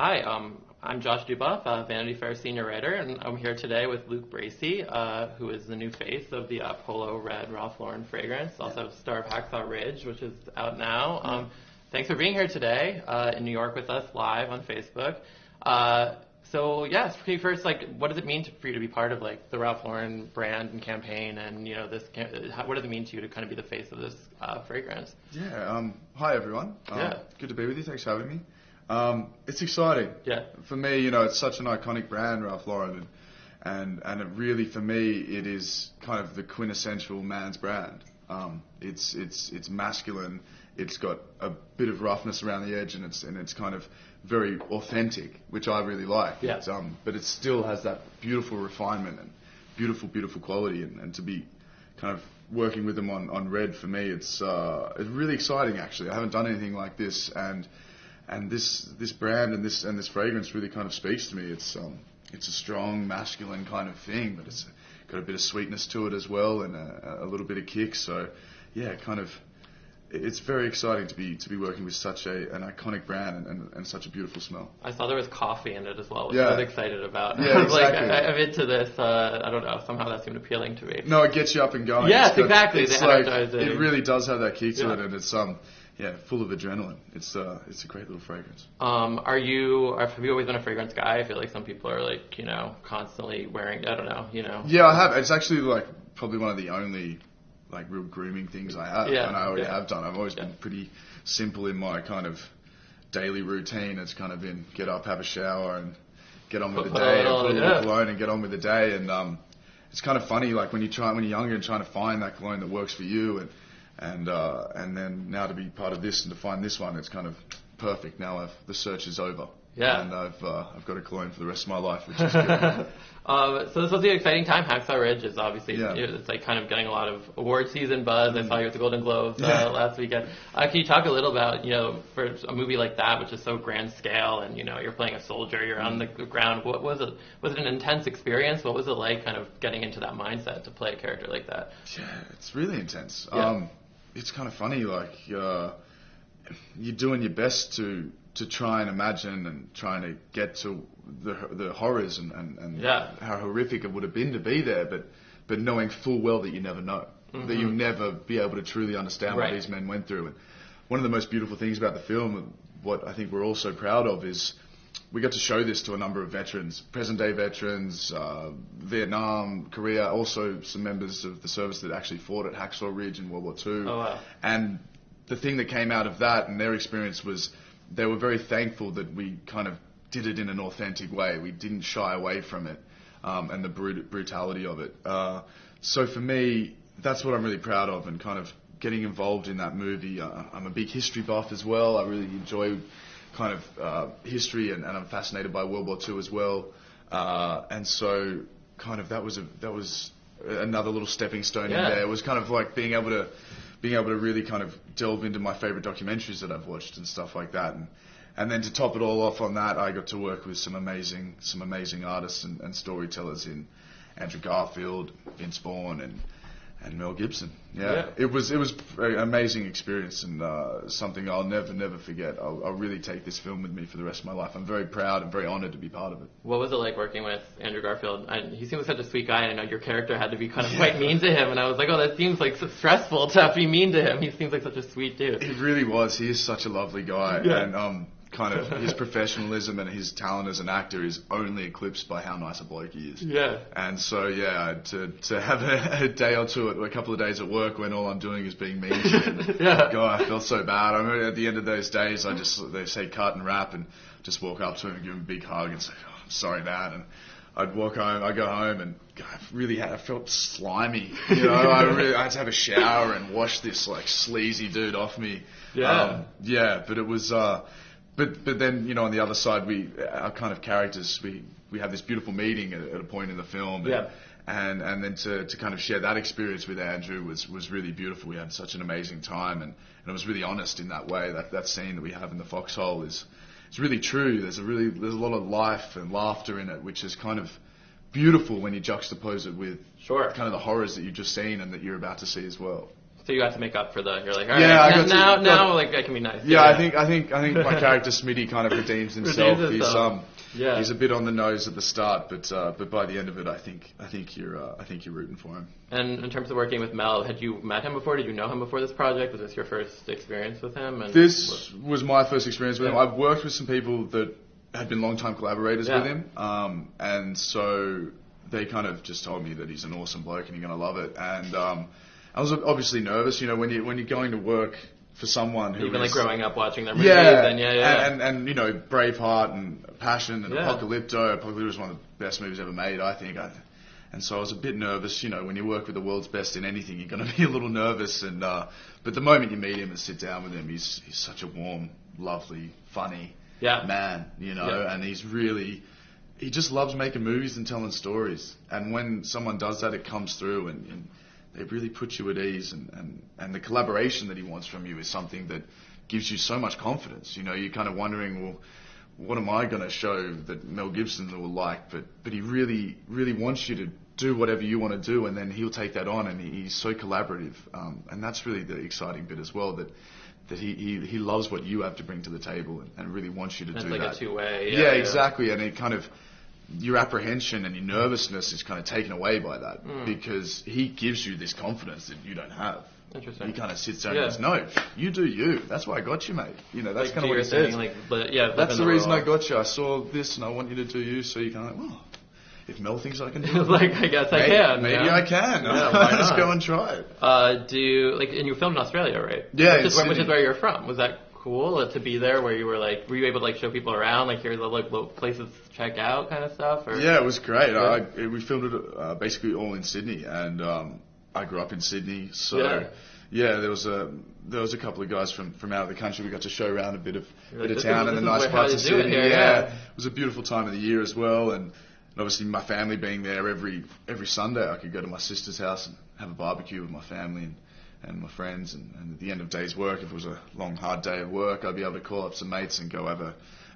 Hi, I'm Josh Duboff, Vanity Fair senior writer, and I'm here today with Luke Bracey, who is the new face of the Polo Red Ralph Lauren fragrance, also star of Hacksaw Ridge, which is out now. Thanks for being here today in New York with us live on Facebook. Can you first, what does it mean for you to be part of the Ralph Lauren brand and campaign, and what does it mean to you to kind of be the face of this fragrance? Hi everyone. Good to be with you. Thanks for having me. It's exciting. Yeah. For me, it's such an iconic brand, Ralph Lauren, and it really, for me, it is kind of the quintessential man's brand. It's masculine. It's got a bit of roughness around the edge, and it's kind of very authentic, which I really like. Yeah. But it still has that beautiful refinement and beautiful quality, and to be kind of working with them on Red, for me, it's really exciting. Actually, I haven't done anything like this, and this brand and this fragrance really kind of speaks to me. It's a strong masculine kind of thing, but it's got a bit of sweetness to it as well, and a little bit of kick. So yeah, it's very exciting to be working with such an iconic brand and such a beautiful smell. I saw there was coffee in it as well, which Yeah. I was excited about. Yeah, I was exactly. I'm into this. I don't know. Somehow that seemed appealing to me. No, it gets you up and going. Yes, exactly. It's The energizing. it really does have that kick to Yeah. it, and it's full of adrenaline. It's a great little fragrance. Have you always been a fragrance guy? I feel like some people are constantly wearing, I don't know. Yeah, I have. It's actually probably one of the only real grooming things I have, Yeah, and I already yeah. have done. I've always been pretty simple in my kind of daily routine. It's kind of been get up, have a shower, and get on with the Put a day, little- and put a yeah. little cologne and get on with the day. And it's kind of funny, when you're younger and trying to find that cologne that works for you, and then now to be part of this and to find this one, it's kind of perfect. Now the search is over. Yeah. And I've got a cologne for the rest of my life, which is good. So this was the exciting time. Hacksaw Ridge is obviously Yeah. it's kind of getting a lot of award season buzz. I saw you at the Golden Globes Yeah. last weekend. Can you talk a little about for a movie like that, which is so grand scale, and you're playing a soldier, you're on the ground. What was it? Was it an intense experience? What was it like, kind of getting into that mindset to play a character like that? Yeah, it's really intense. Yeah. It's kind of funny, you're doing your best to try and imagine and trying to get to the horrors and Yeah. how horrific it would have been to be there, but knowing full well that you never know, that you'll never be able to truly understand Right. what these men went through. And one of the most beautiful things about the film, what I think we're all so proud of, is we got to show this to a number of veterans, present-day veterans, Vietnam, Korea, also some members of the service that actually fought at Hacksaw Ridge in World War II. Oh, wow. And the thing that came out of that and their experience was they were very thankful that we kind of did it in an authentic way. We didn't shy away from it, and the brutality of it. So for me, that's what I'm really proud of, and kind of getting involved in that movie. I'm a big history buff as well. I really enjoy kind of history, and I'm fascinated by World War II as well. And so kind of that was another little stepping stone Yeah. in there. It was kind of like being able to really kind of delve into my favorite documentaries that I've watched and stuff like that. And then to top it all off on that, I got to work with some amazing artists and storytellers in Andrew Garfield, Vince Vaughn, and Mel Gibson. Yeah. It was an amazing experience, and something I'll never forget. I'll really take this film with me for the rest of my life. I'm very proud and very honored to be part of it. What was it like working with Andrew Garfield? He seems like such a sweet guy, and I know your character had to be kind of quite mean to him, and I was like, oh, that seems like so stressful to have to be mean to him. He seems like such a sweet dude. It really was. He is such a lovely guy, Yeah. and kind of his professionalism and his talent as an actor is only eclipsed by how nice a bloke he is. Yeah. And so to have a day or two, a couple of days at work when all I'm doing is being mean to him. Yeah. God, I felt so bad. I remember at the end of those days, they say cut and wrap, and just walk up to him and give him a big hug and say, oh, I'm sorry, man. And I'd walk home, I'd go home, and God, I felt slimy. I had to have a shower and wash this sleazy dude off me. Yeah. But it was, but then, on the other side, our kind of characters, we have this beautiful meeting at a point in the film. Yeah. And then to kind of share that experience with Andrew was really beautiful. We had such an amazing time, and it was really honest in that way. That scene that we have in the foxhole it's really true. There's a lot of life and laughter in it, which is kind of beautiful when you juxtapose it with Sure. kind of the horrors that you've just seen and that you're about to see as well. So So you got to make up for the. You're like, all right, Yeah, now like I can be nice. Yeah, I think my character Smitty kind of redeems himself. Yeah. He's a bit on the nose at the start, but by the end of it, I think you're rooting for him. And in terms of working with Mel, had you met him before? Did you know him before this project? Was this your first experience with him? And this was my first experience with him. I've worked with some people that had been long-time collaborators with him, and so they kind of just told me that he's an awesome bloke and you're going to love it. And I was obviously nervous, when you're going to work for someone who even like growing up watching their movies, and Braveheart and Passion and Apocalypto. Apocalypto was one of the best movies ever made, I think. And so I was a bit nervous, when you work with the world's best in anything, you're going to be a little nervous. And but the moment you meet him and sit down with him, he's such a warm, lovely, funny man, and he just loves making movies and telling stories. And when someone does that, it comes through and they really put you at ease. And the collaboration that he wants from you is something that gives you so much confidence. You're kind of wondering, well, what am I going to show that Mel Gibson will like? But he really, really wants you to do whatever you want to do, and then he'll take that on, and he's so collaborative. And that's really the exciting bit as well, that he loves what you have to bring to the table and really wants you to do that. It's like a two-way. Yeah, exactly. And it kind of, your apprehension and your nervousness is kind of taken away by that because he gives you this confidence that you don't have. Interesting. He kind of sits there and goes, no, you do you. That's why I got you, mate. That's kind of what he says. That's the reason I got you. I saw this and I want you to do you, so you kind of like, well, if Mel thinks I can do it, I guess I can. Maybe I can. Yeah, Let's go and try it. And you filmed in Australia, right? Yeah, which is where you're from. Was that cool to be there? Where were you able to show people around, here's the little places to check out, kind of stuff? Or? Yeah, it was great. We filmed it basically all in Sydney, and I grew up in Sydney, so there was a couple of guys from out of the country. We got to show around a bit of town and the nice parts of Sydney. It was a beautiful time of the year as well, and obviously my family being there every Sunday, I could go to my sister's house and have a barbecue with my family and my friends, and at the end of day's work, if it was a long hard day of work, I'd be able to call up some mates and go have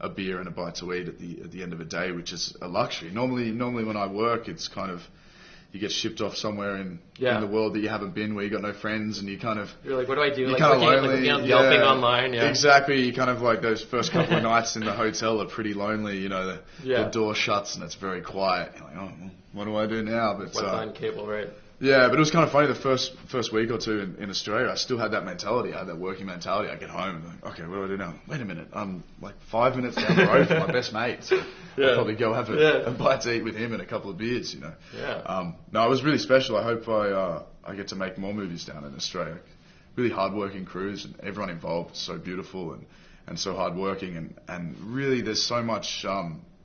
a beer and a bite to eat at the end of a day, which is a luxury. Normally when I work, it's kind of, you get shipped off somewhere in the world that you haven't been, where you got no friends, and you're like, what do I do? You're kind of lonely. Yelping online. Yeah. Exactly. You kind of those first couple of nights in the hotel are pretty lonely. The door shuts and it's very quiet. You're like, oh, well, what do I do now? But what's on cable, right? Yeah, but it was kind of funny. The first week or two in Australia, I still had that mentality. I had that working mentality. I get home and like, okay, what do I do now? Wait a minute, I'm 5 minutes down the road from my best mate. So I'll probably go have a bite to eat with him and a couple of beers. No, it was really special. I hope I get to make more movies down in Australia. Really hard-working crews, and everyone involved is so beautiful and so hard-working, and really there's so much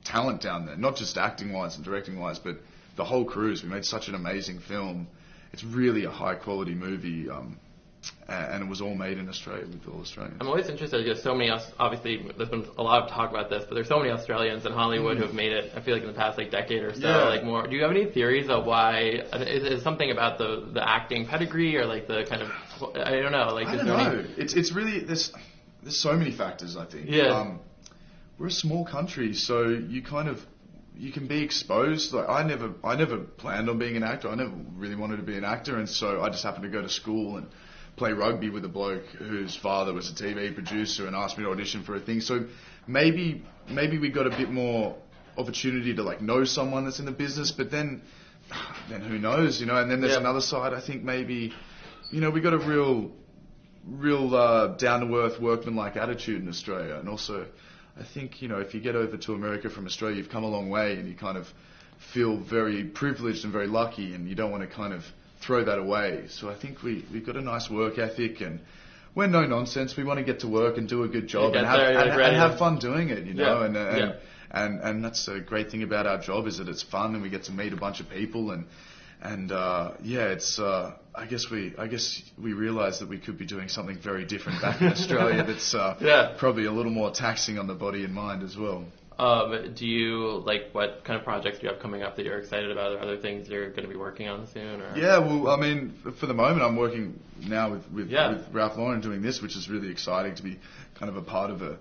talent down there, not just acting-wise and directing-wise, but the whole cruise. We made such an amazing film. It's really a high-quality movie, and it was all made in Australia with all Australians. I'm always interested. There's so many. Obviously, there's been a lot of talk about this, but there's so many Australians in Hollywood who have made it. I feel like in the past decade or so, more. Do you have any theories of why? Is something about the acting pedigree, or the kind of? I don't know. I don't know. It's really there's so many factors. I think. Yeah. We're a small country, so you can be exposed. I never planned on being an actor. I never really wanted to be an actor, and so I just happened to go to school and play rugby with a bloke whose father was a TV producer and asked me to audition for a thing. So maybe we got a bit more opportunity to know someone that's in the business, but then who knows, And then there's another side. I think maybe, we got a real down to earth workman-like attitude in Australia, and also. I think, if you get over to America from Australia, you've come a long way and you kind of feel very privileged and very lucky, and you don't want to kind of throw that away. So I think we've got a nice work ethic, and we're no nonsense. We want to get to work and do a good job and have fun doing it, and that's a great thing about our job, is that it's fun and we get to meet a bunch of people, it's I guess we realised that we could be doing something very different back in Australia that's probably a little more taxing on the body and mind as well. Do you what kind of projects do you have coming up that you're excited about, or other things you're going to be working on soon? Or? Yeah, well, I mean, for the moment, I'm working now with Ralph Lauren doing this, which is really exciting to be kind of a part of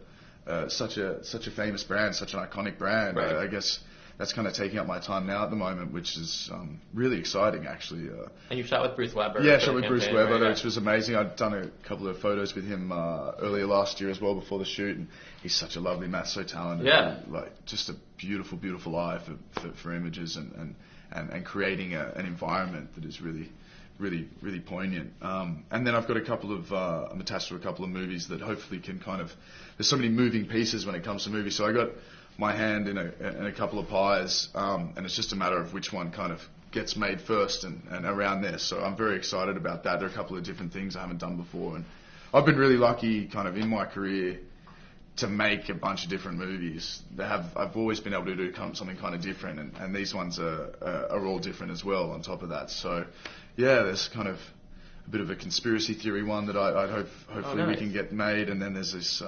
such a famous brand, such an iconic brand. Right. I guess that's kind of taking up my time now at the moment, which is really exciting, actually. And you shot with Bruce Weber. Yeah, shot with Bruce Weber, right? which was amazing. I'd done a couple of photos with him earlier last year as well before the shoot, and he's such a lovely man, so talented. Yeah. And, like, just a beautiful, beautiful eye for images and creating an environment that is really, really, really poignant. And then I've got a couple of, I'm attached to a couple of movies that hopefully can kind of, there's so many moving pieces when it comes to movies. So I got my hand in a couple of pies, and it's just a matter of which one kind of gets made first and around there. So I'm very excited about that. There are a couple of different things I haven't done before, and I've been really lucky kind of in my career to make a bunch of different movies. I've always been able to do something kind of different, and these ones are all different as well on top of that. So yeah, there's kind of a bit of a conspiracy theory one that hopefully we can get made, and then there's this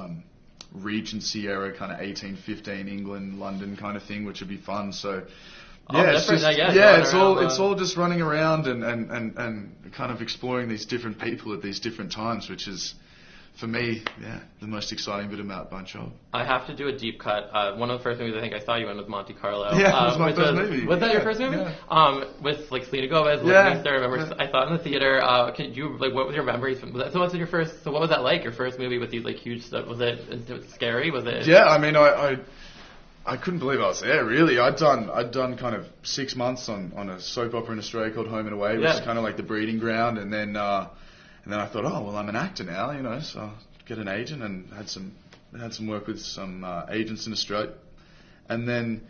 Regency era kind of 1815 England, London kind of thing, which would be fun. So yeah, it's all just running around and kind of exploring these different people at these different times, which is, for me, the most exciting bit about my job. I have to do a deep cut. One of the first movies I think I saw you in was Monte Carlo. Yeah, it was my first movie. Was that your first movie? Yeah. With like Selena Gomez. Yeah. I remember I saw it in the theater. What was your memories? So what was that like? Your first movie with these like huge stuff? Was it scary? Was it? Yeah, I mean, I couldn't believe I was there. Really, I'd done kind of 6 months on a soap opera in Australia called Home and Away, which is kind of like the breeding ground, and then I thought, oh well, I'm an actor now, so I'll get an agent, and had some work with some agents in Australia, and then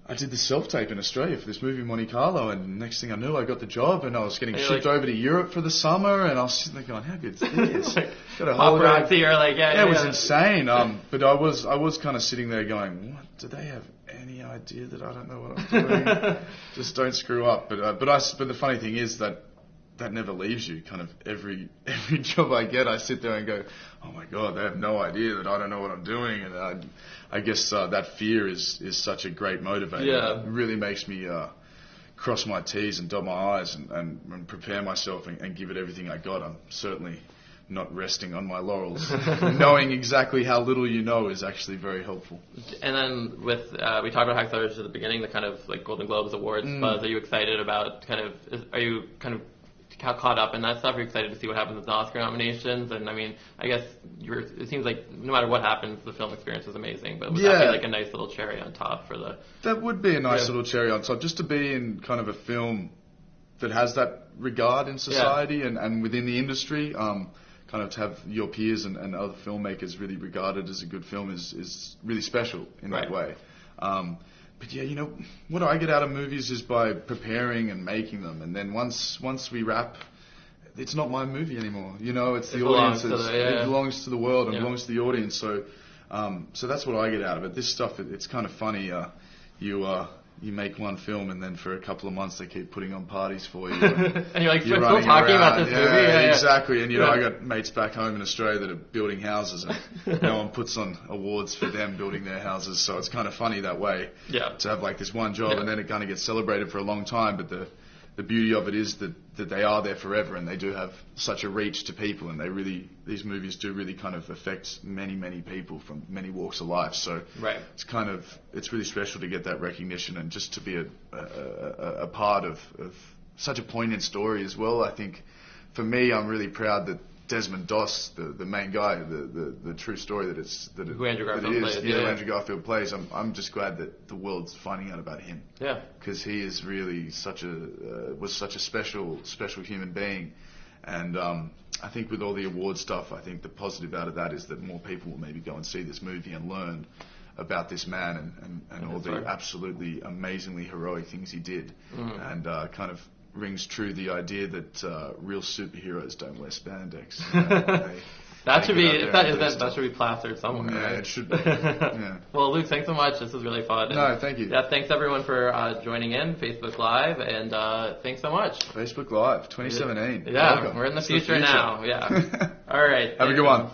I did the self-tape in Australia for this movie Monte Carlo, and next thing I knew, I got the job, and I was getting shipped over to Europe for the summer, and I was sitting there going, how good is this? Got a holiday. It was insane. But I was kind of sitting there going, what? Do they have any idea that I don't know what I'm doing? Just don't screw up. But the funny thing is that never leaves you. Kind of every job I get, I sit there and go, oh my God, they have no idea that I don't know what I'm doing. And I guess that fear is such a great motivator. Yeah. It really makes me cross my T's and dot my I's and prepare myself and give it everything I got. I'm certainly not resting on my laurels. Knowing exactly how little you know is actually very helpful. And then we talked about Hacksaw Ridge at the beginning, the kind of like Golden Globes awards buzz. Are you excited about are you kind of caught up in that stuff? Are you excited to see what happens with the Oscar nominations? And I mean, I guess it seems like no matter what happens, the film experience is amazing. But would that be like a nice little cherry on top for the? That would be a nice little cherry on top, just to be in kind of a film that has that regard in society and within the industry. Kind of to have your peers and other filmmakers really regarded as a good film is really special in that way. But yeah, what I get out of movies is by preparing and making them, and then once we wrap, it's not my movie anymore. It's the audience's. It belongs to the world and belongs to the audience. So that's what I get out of it. This stuff, it's kind of funny. You make one film, and then for a couple of months they keep putting on parties for you. And you're like, still talking about this movie? Yeah, exactly. And I got mates back home in Australia that are building houses, and no one puts on awards for them building their houses. So it's kind of funny that way to have like this one job, and then it kind of gets celebrated for a long time. But the beauty of it is that they are there forever, and they do have such a reach to people, and these movies do really kind of affect many, many people from many walks of life. So it's really special to get that recognition, and just to be a part of such a poignant story as well. I think for me, I'm really proud that Desmond Doss, the main guy, the true story who Andrew Garfield plays. Andrew Garfield plays. I'm just glad that the world's finding out about him. Yeah. Because he is really was such a special human being, and I think with all the award stuff, I think the positive out of that is that more people will maybe go and see this movie and learn about this man and all the absolutely amazingly heroic things he did, and kind of rings true the idea that real superheroes don't wear spandex. That should be plastered somewhere. Yeah, right? It should be. Yeah. Well, Luke, thanks so much. This was really fun. No, thank you. Yeah, thanks everyone for joining in Facebook Live, and thanks so much. Facebook Live 2017. Yeah, welcome. We're in the future now. Yeah. All right. Have a good one.